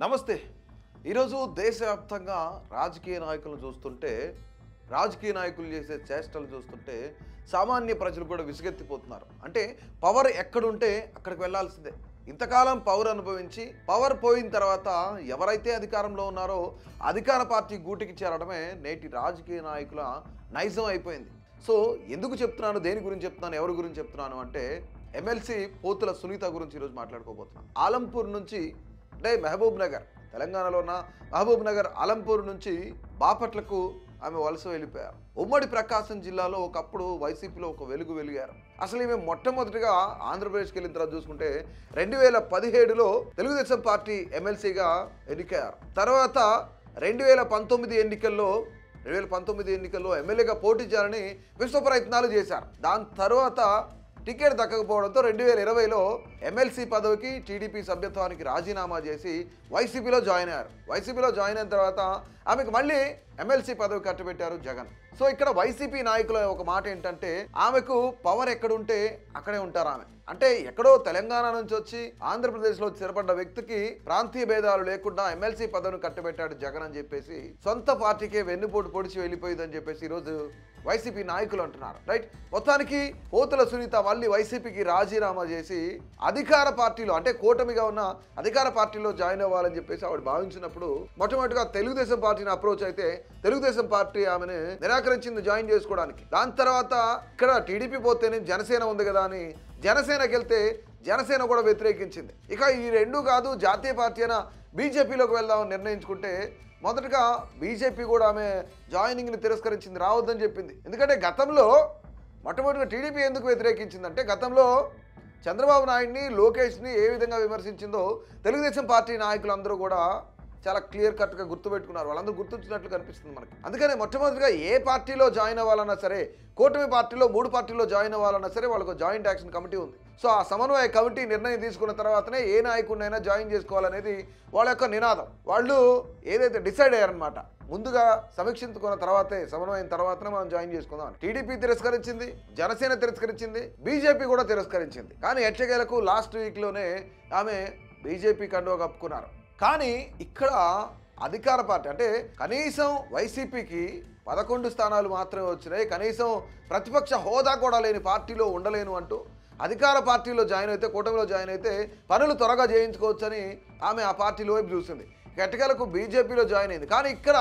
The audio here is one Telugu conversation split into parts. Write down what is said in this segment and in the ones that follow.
నమస్తే. ఈరోజు దేశవ్యాప్తంగా రాజకీయ నాయకులను చూస్తుంటే, రాజకీయ నాయకులు చేసే చేష్టలు చూస్తుంటే సామాన్య ప్రజలు కూడా విసుగెత్తిపోతున్నారు. అంటే పవర్ ఎక్కడుంటే అక్కడికి వెళ్లాల్సిందే. ఇంతకాలం పవర్ అనుభవించి పవర్ పోయిన తర్వాత ఎవరైతే అధికారంలో ఉన్నారో అధికార పార్టీ గూటికి చేరడమే నేటి రాజకీయ నాయకుల నైజం అయిపోయింది. సో ఎందుకు చెప్తున్నాను, దేని గురించి చెప్తున్నాను, ఎవరి గురించి చెప్తున్నాను అంటే ఎమ్మెల్సీ పోతుల సునీత గురించి ఈరోజు మాట్లాడుకోబోతున్నాను. ఆలంపూర్ నుంచి అంటే మహబూబ్ నగర్, తెలంగాణలో ఉన్న మహబూబ్ నగర్ ఆలంపూర్ నుంచి బాపట్లకు ఆమె వలస వెళ్ళిపోయారు. ఉమ్మడి ప్రకాశం జిల్లాలో ఒకప్పుడు వైసీపీలో ఒక వెలుగు వెలిగారు. అసలు ఈమె మొట్టమొదటిగా ఆంధ్రప్రదేశ్కి వెళ్ళిన తర్వాత చూసుకుంటే 2017లో తెలుగుదేశం పార్టీ ఎమ్మెల్సీగా ఎన్నికయ్యారు. తర్వాత 2019 ఎన్నికల్లో ఎమ్మెల్యేగా పోటీ చేయాలని విశ్వ ప్రయత్నాలు చేశారు. దాని తర్వాత టికెట్ దక్కకపోవడంతో 2020లో ఎమ్మెల్సీ పదవికి టీడీపీ సభ్యత్వానికి రాజీనామా చేసి వైసీపీలో జాయిన్ అయ్యారు. వైసీపీలో జాయిన్ అయిన తర్వాత ఆమెకు మళ్ళీ ఎమ్మెల్సీ పదవి కట్టబెట్టారు జగన్. సో ఇక్కడ వైసీపీ నాయకుల ఒక మాట ఏంటంటే ఆమెకు పవర్ ఎక్కడుంటే అక్కడే ఉంటారు ఆమె. అంటే ఎక్కడో తెలంగాణ నుంచి వచ్చి ఆంధ్రప్రదేశ్లో స్థిరపడ్డ వ్యక్తికి ప్రాంతీయ భేదాలు లేకుండా ఎమ్మెల్సీ పదవిని కట్టబెట్టాడు జగన్ అని చెప్పేసి సొంత పార్టీకే వెన్నుపోటు పొడిచి వెళ్ళిపోయిందని చెప్పేసి ఈరోజు వైసీపీ నాయకులు అంటున్నారు. రైట్, మొత్తానికి పోతుల సునీత మళ్ళీ వైసీపీకి రాజీనామా చేసి అధికార పార్టీలో అంటే కూటమిగా ఉన్న అధికార పార్టీలో జాయిన్ అవ్వాలని చెప్పేసి ఆవిడ భావించినప్పుడు మొట్టమొదటిగా తెలుగుదేశం పార్టీని అప్రోచ్ అయితే తెలుగుదేశం పార్టీ ఆమెను నిరాకరించింది జాయిన్ చేసుకోవడానికి. దాని తర్వాత ఇక్కడ టీడీపీ పోతేనే జనసేన ఉంది కదా అని జనసేనకి వెళ్తే జనసేన కూడా వ్యతిరేకించింది. ఇక ఈ రెండు కాదు జాతీయ పార్టీ అయినా బీజేపీలోకి వెళ్దామని నిర్ణయించుకుంటే మొదటగా బీజేపీ కూడా ఆమె జాయినింగ్ని తిరస్కరించింది, రావద్దని చెప్పింది. ఎందుకంటే గతంలో మొట్టమొదటిగా టీడీపీ ఎందుకు వ్యతిరేకించిందంటే గతంలో చంద్రబాబు నాయుడిని లోకేష్ని ఏ విధంగా విమర్శించిందో తెలుగుదేశం పార్టీ నాయకులందరూ కూడా చాలా క్లియర్ కట్గా గుర్తుపెట్టుకున్నారు. వాళ్ళందరూ గుర్తుంచినట్లు కనిపిస్తుంది మనకి. అందుకనే మొట్టమొదటిగా ఏ పార్టీలో జాయిన్ అవ్వాలన్నా సరే, కూటమి పార్టీలో 3 పార్టీల్లో జాయిన్ అవ్వాలన్నా సరే వాళ్ళకు జాయింట్ యాక్షన్ కమిటీ ఉంది. సో ఆ సమన్వయ కమిటీ నిర్ణయం తీసుకున్న తర్వాతనే ఏ నాయకుడినైనా జాయిన్ చేసుకోవాలనేది వాళ్ళ యొక్క నినాదం. వాళ్ళు ఏదైతే డిసైడ్ అయ్యారనమాట, ముందుగా సమీక్షించుకున్న తర్వాతే సమన్వయం తర్వాతనే మనం జాయిన్ చేసుకుందాం. టీడీపీ తిరస్కరించింది, జనసేన తిరస్కరించింది, బీజేపీ కూడా తిరస్కరించింది. కానీ ఎట్టకేలకు లాస్ట్ వీక్లోనే ఆమె బీజేపీ కండువా కప్పుకున్నారు. కానీ ఇక్కడ అధికార పార్టీ అంటే కనీసం వైసీపీకి 11 స్థానాలు మాత్రమే వచ్చినాయి, కనీసం ప్రతిపక్ష హోదా కూడా లేని పార్టీలో ఉండలేను అంటూ అధికార పార్టీలో జాయిన్ అయితే, కూటమిలో జాయిన్ అయితే పనులు త్వరగా చేయించుకోవచ్చని ఆమె ఆ పార్టీలో వైపు చూసింది. ఎట్టకేలకు బీజేపీలో జాయిన్ అయింది. కానీ ఇక్కడ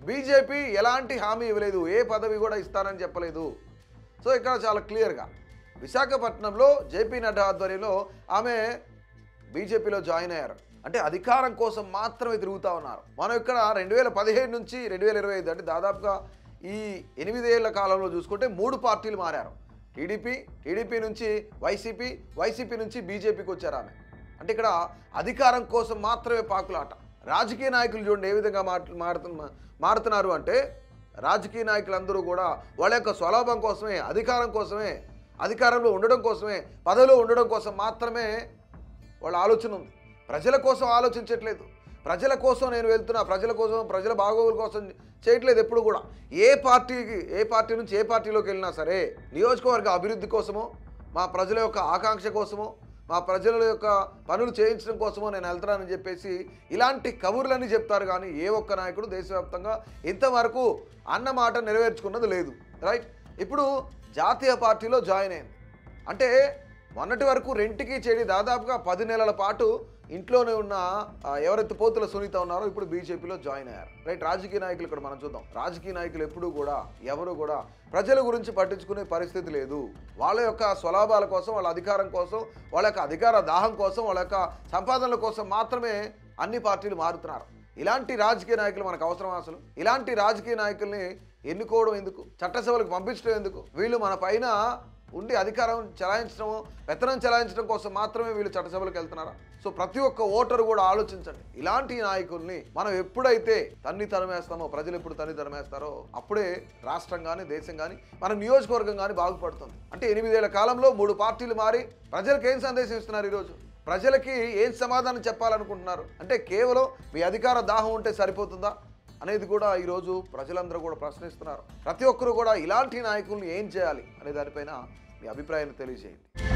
బీజేపీ ఎలాంటి హామీ ఇవ్వలేదు, ఏ పదవి కూడా ఇస్తానని చెప్పలేదు. సో ఇక్కడ చాలా క్లియర్గా విశాఖపట్నంలో జేపీ నడ్డా ఆధ్వర్యంలో ఆమె బీజేపీలో జాయిన్ అయ్యారు. అంటే అధికారం కోసం మాత్రమే తిరుగుతూ ఉన్నారు. మనం ఇక్కడ 2017 నుంచి 2025 అంటే దాదాపుగా ఈ 8 ఏళ్ల కాలంలో చూసుకుంటే 3 పార్టీలు మారారు. టీడీపీ నుంచి వైసీపీ నుంచి బీజేపీకి వచ్చారు ఆమె. అంటే ఇక్కడ అధికారం కోసం మాత్రమే పాకులాట. రాజకీయ నాయకులు చూడండి ఏ విధంగా మారుతున్నారు అంటే రాజకీయ నాయకులందరూ కూడా వాళ్ళ యొక్క స్వలాభం కోసమే, అధికారం కోసమే, అధికారంలో ఉండడం కోసమే, పదవిలో ఉండడం కోసం మాత్రమే వాళ్ళ ఆలోచన ఉంది. ప్రజల కోసం ఆలోచించట్లేదు. ప్రజల కోసం నేను వెళ్తున్నా, ప్రజల కోసం, ప్రజల బాగోగుల కోసం చేయట్లేదు ఎప్పుడు కూడా. ఏ పార్టీ నుంచి ఏ పార్టీలోకి వెళ్ళినా సరే నియోజకవర్గ అభివృద్ధి కోసమో, మా ప్రజల యొక్క ఆకాంక్ష కోసమో, మా ప్రజల యొక్క పనులు చేయించడం కోసమో నేను వెళ్తానని చెప్పేసి ఇలాంటి కబుర్లన్నీ చెప్తారు. కానీ ఏ ఒక్క నాయకుడు దేశవ్యాప్తంగా ఇంతవరకు అన్న మాట నెరవేర్చుకున్నది లేదు. రైట్, ఇప్పుడు జాతీయ పార్టీలో జాయిన్ అయింది. అంటే మొన్నటి వరకు రెంటికి చెడి దాదాపుగా 10 నెలల పాటు ఇంట్లోనే ఉన్న ఎవరైతే పోతుల సునీత ఉన్నారో ఇప్పుడు బీజేపీలో జాయిన్ అయ్యారు. రైట్, రాజకీయ నాయకులు ఇక్కడ మనం చూద్దాం. రాజకీయ నాయకులు ఎప్పుడూ కూడా ఎవరు కూడా ప్రజల గురించి పట్టించుకునే పరిస్థితి లేదు. వాళ్ళ యొక్క స్వలాభాల కోసం, వాళ్ళ అధికారం కోసం, వాళ్ళ యొక్క అధికార దాహం కోసం, వాళ్ళ యొక్క సంపాదనల కోసం మాత్రమే అన్ని పార్టీలు మారుతున్నారు. ఇలాంటి రాజకీయ నాయకులు మనకు అవసరం. అసలు ఇలాంటి రాజకీయ నాయకుల్ని ఎన్నుకోవడం ఎందుకు, చట్టసభలకు పంపించడం ఎందుకు? వీళ్ళు మన పైన ఉండి అధికారం చెలాయించడం, పెత్తనం చెలాయించడం కోసం మాత్రమే వీళ్ళు చట్టసభలకు వెళ్తున్నారా? సో ప్రతి ఒక్క ఓటరు కూడా ఆలోచించండి. ఇలాంటి నాయకుల్ని మనం ఎప్పుడైతే తరిమేస్తామో, ప్రజలు ఎప్పుడు తరిమేస్తారో అప్పుడే రాష్ట్రం కానీ, దేశం కానీ, మన నియోజకవర్గం కానీ బాగుపడుతుంది. అంటే 8 ఏళ్ల కాలంలో 3 పార్టీలు మారి ప్రజలకు ఏం సందేశం ఇస్తున్నారు? ఈరోజు ప్రజలకి ఏం సమాధానం చెప్పాలనుకుంటున్నారు? అంటే కేవలం మీ అధికార దాహం ఉంటే సరిపోతుందా అనేది కూడా ఈరోజు ప్రజలందరూ కూడా ప్రశ్నిస్తున్నారు. ప్రతి ఒక్కరూ కూడా ఇలాంటి నాయకుల్ని ఏం చేయాలి అనే దానిపైన మీ అభిప్రాయాన్ని తెలియజేయండి.